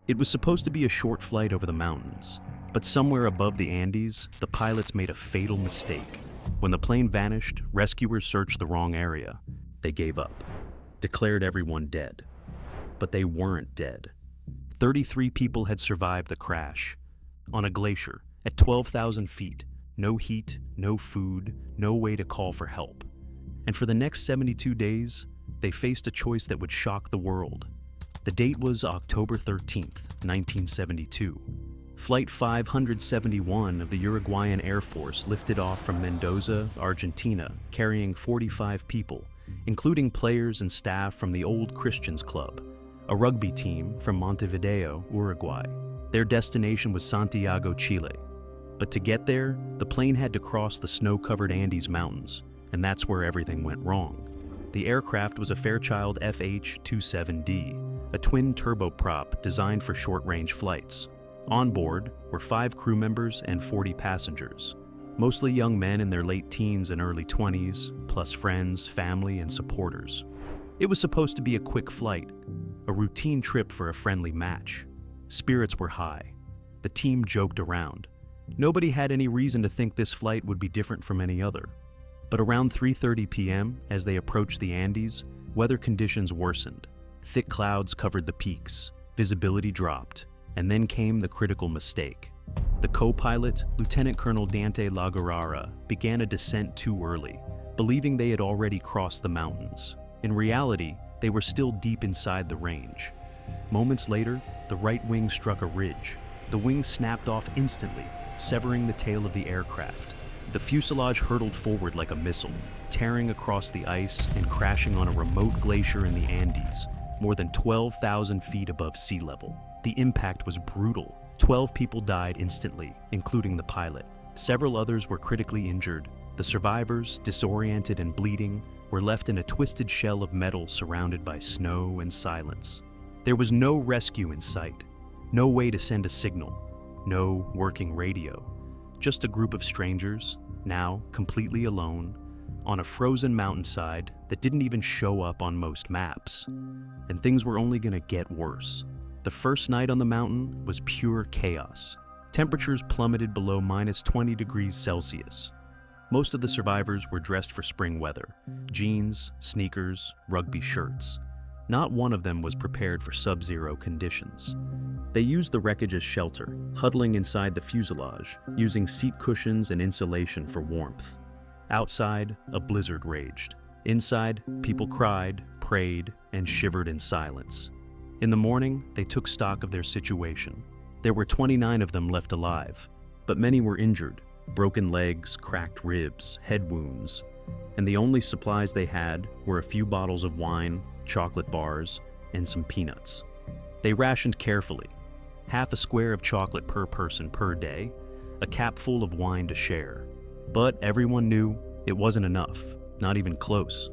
It was supposed to be a short flight over the mountains, but somewhere above the Andes, the pilots made a fatal mistake. When the plane vanished, rescuers searched the wrong area. They gave up, declared everyone dead. But they weren't dead. 33 people had survived the crash. On a glacier, at 12,000 feet, no heat, no food, no way to call for help. And for the next 72 days, they faced a choice that would shock the world. The date was October 13th, 1972. Flight 571 of the Uruguayan Air Force lifted off from Mendoza, Argentina, carrying 45 people, including players and staff from the Old Christians Club, a rugby team from Montevideo, Uruguay. Their destination was Santiago, Chile. But to get there, the plane had to cross the snow-covered Andes Mountains, and that's where everything went wrong. The aircraft was a Fairchild FH-27D, a twin turboprop designed for short-range flights. On board were 5 crew members and 40 passengers, mostly young men in their late teens and early 20s, plus friends, family, and supporters. It was supposed to be a quick flight, a routine trip for a friendly match. Spirits were high. The team joked around. Nobody had any reason to think this flight would be different from any other. But around 3:30 p.m., as they approached the Andes, weather conditions worsened. Thick clouds covered the peaks, visibility dropped, and then came the critical mistake. The co-pilot, Lieutenant Colonel Dante Laguarara, began a descent too early, believing they had already crossed the mountains. In reality, they were still deep inside the range. Moments later, the right wing struck a ridge. The wing snapped off instantly, severing the tail of the aircraft. The fuselage hurtled forward like a missile, tearing across the ice and crashing on a remote glacier in the Andes, more than 12,000 feet above sea level. The impact was brutal. 12 people died instantly, including the pilot. Several others were critically injured. The survivors, disoriented and bleeding, were left in a twisted shell of metal surrounded by snow and silence. There was no rescue in sight, no way to send a signal, no working radio. Just a group of strangers, now completely alone, on a frozen mountainside that didn't even show up on most maps. And things were only going to get worse. The first night on the mountain was pure chaos. Temperatures plummeted below -20 degrees Celsius. Most of the survivors were dressed for spring weather: jeans, sneakers, rugby shirts. Not one of them was prepared for sub-zero conditions. They used the wreckage as shelter, huddling inside the fuselage, using seat cushions and insulation for warmth. Outside, a blizzard raged. Inside, people cried, prayed, and shivered in silence. In the morning, they took stock of their situation. There were 29 of them left alive, but many were injured: broken legs, cracked ribs, head wounds. And the only supplies they had were a few bottles of wine, chocolate bars, and some peanuts. They rationed carefully: half a square of chocolate per person per day, a cap full of wine to share. But everyone knew it wasn't enough, not even close.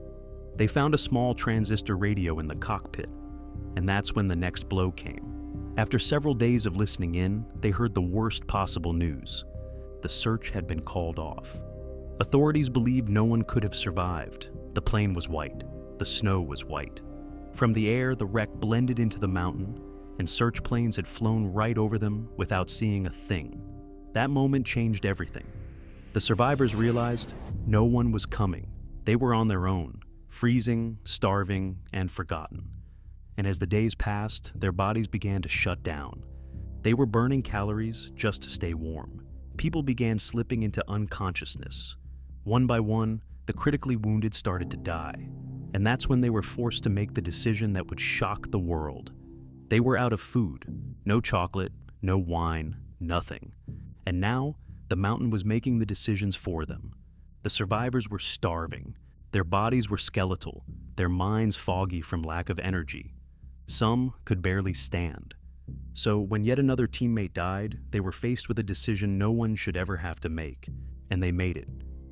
They found a small transistor radio in the cockpit, and that's when the next blow came. After several days of listening in, they heard the worst possible news. The search had been called off. Authorities believed no one could have survived. The plane was white. The snow was white. From the air, the wreck blended into the mountain, and search planes had flown right over them without seeing a thing. That moment changed everything. The survivors realized no one was coming. They were on their own, freezing, starving, and forgotten. And as the days passed, their bodies began to shut down. They were burning calories just to stay warm. People began slipping into unconsciousness. One by one, the critically wounded started to die. And that's when they were forced to make the decision that would shock the world. They were out of food. No chocolate, no wine, nothing. And now, the mountain was making the decisions for them. The survivors were starving. Their bodies were skeletal, their minds foggy from lack of energy. Some could barely stand. So when yet another teammate died, they were faced with a decision no one should ever have to make. And they made it.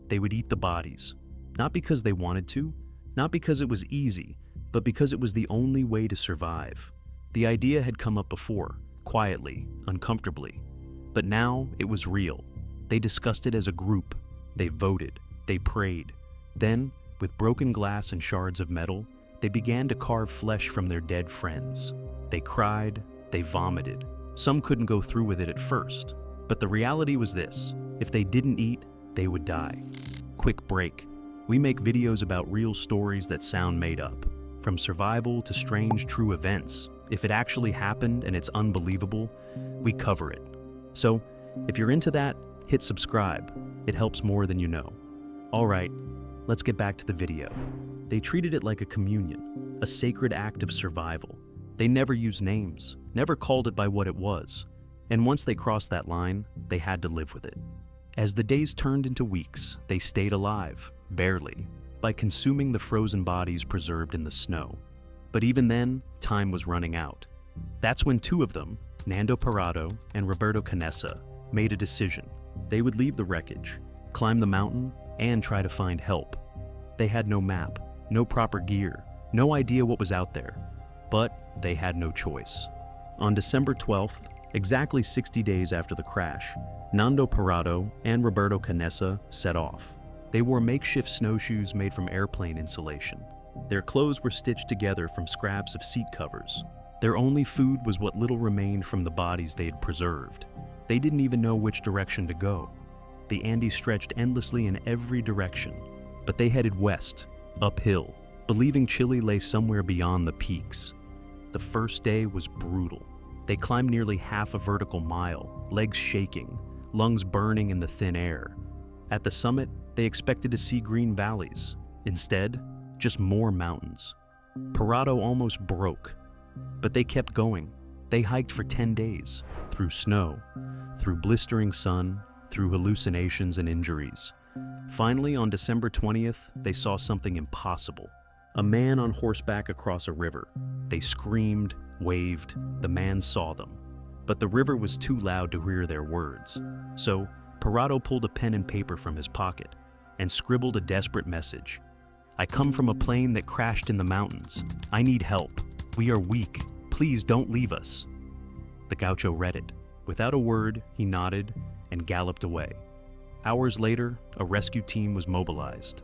They would eat the bodies. Not because they wanted to, not because it was easy, but because it was the only way to survive. The idea had come up before, quietly, uncomfortably. But now it was real. They discussed it as a group. They voted. They prayed. Then, with broken glass and shards of metal, they began to carve flesh from their dead friends. They cried. They vomited. Some couldn't go through with it at first. But the reality was this: if they didn't eat, they would die. Quick break. We make videos about real stories that sound made up. From survival to strange true events. If it actually happened and it's unbelievable, we cover it. So, if you're into that, hit subscribe. It helps more than you know. Alright, let's get back to the video. They treated it like a communion, a sacred act of survival. They never used names, never called it by what it was. And once they crossed that line, they had to live with it. As the days turned into weeks, they stayed alive, barely, by consuming the frozen bodies preserved in the snow. But even then, time was running out. That's when two of them, Nando Parado and Roberto Canessa, made a decision. They would leave the wreckage, climb the mountain, and try to find help. They had no map, no proper gear, no idea what was out there. But they had no choice. On December 12th, exactly 60 days after the crash, Nando Parado and Roberto Canessa set off. They wore makeshift snowshoes made from airplane insulation. Their clothes were stitched together from scraps of seat covers. Their only food was what little remained from the bodies they had preserved. They didn't even know which direction to go. The Andes stretched endlessly in every direction, but they headed west, uphill, believing Chile lay somewhere beyond the peaks. The first day was brutal. They climbed nearly half a vertical mile, legs shaking, lungs burning in the thin air. At the summit, they expected to see green valleys. Instead, just more mountains. Parado almost broke, but they kept going. They hiked for 10 days, through snow, through blistering sun, through hallucinations and injuries. Finally, on December 20th, they saw something impossible. A man on horseback across a river. They screamed, waved. The man saw them. But the river was too loud to hear their words. So, Parado pulled a pen and paper from his pocket and scribbled a desperate message. "I come from a plane that crashed in the mountains. I need help. We are weak. Please don't leave us." The gaucho read it. Without a word, he nodded and galloped away. Hours later, a rescue team was mobilized.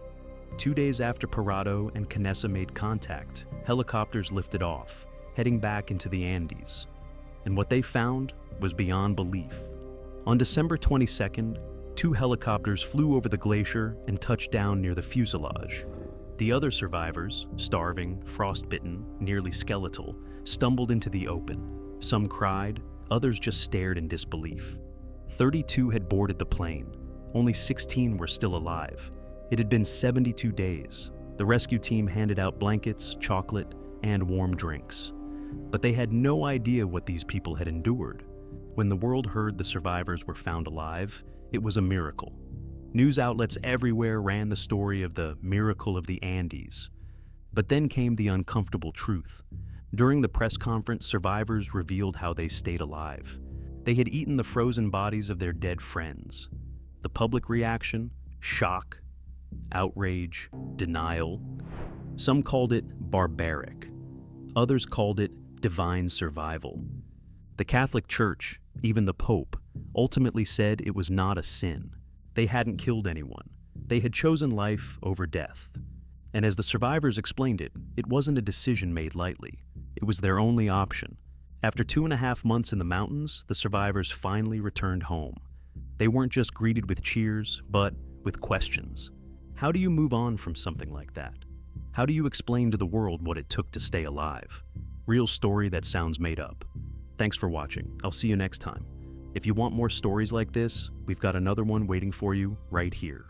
2 days after Parado and Canessa made contact, helicopters lifted off, heading back into the Andes. And what they found was beyond belief. On December 22nd, 2 helicopters flew over the glacier and touched down near the fuselage. The other survivors, starving, frostbitten, nearly skeletal, stumbled into the open. Some cried, others just stared in disbelief. 32 had boarded the plane. Only 16 were still alive. It had been 72 days. The rescue team handed out blankets, chocolate, and warm drinks. But they had no idea what these people had endured. When the world heard the survivors were found alive, it was a miracle. News outlets everywhere ran the story of the miracle of the Andes. But then came the uncomfortable truth. During the press conference, survivors revealed how they stayed alive. They had eaten the frozen bodies of their dead friends. The public reaction? Shock, outrage, denial. Some called it barbaric. Others called it divine survival. The Catholic Church, even the Pope, ultimately said it was not a sin. They hadn't killed anyone. They had chosen life over death. And as the survivors explained it, it wasn't a decision made lightly. It was their only option. After 2.5 months in the mountains, the survivors finally returned home. They weren't just greeted with cheers, but with questions. How do you move on from something like that? How do you explain to the world what it took to stay alive? Real story that sounds made up. Thanks for watching. I'll see you next time. If you want more stories like this, we've got another one waiting for you right here.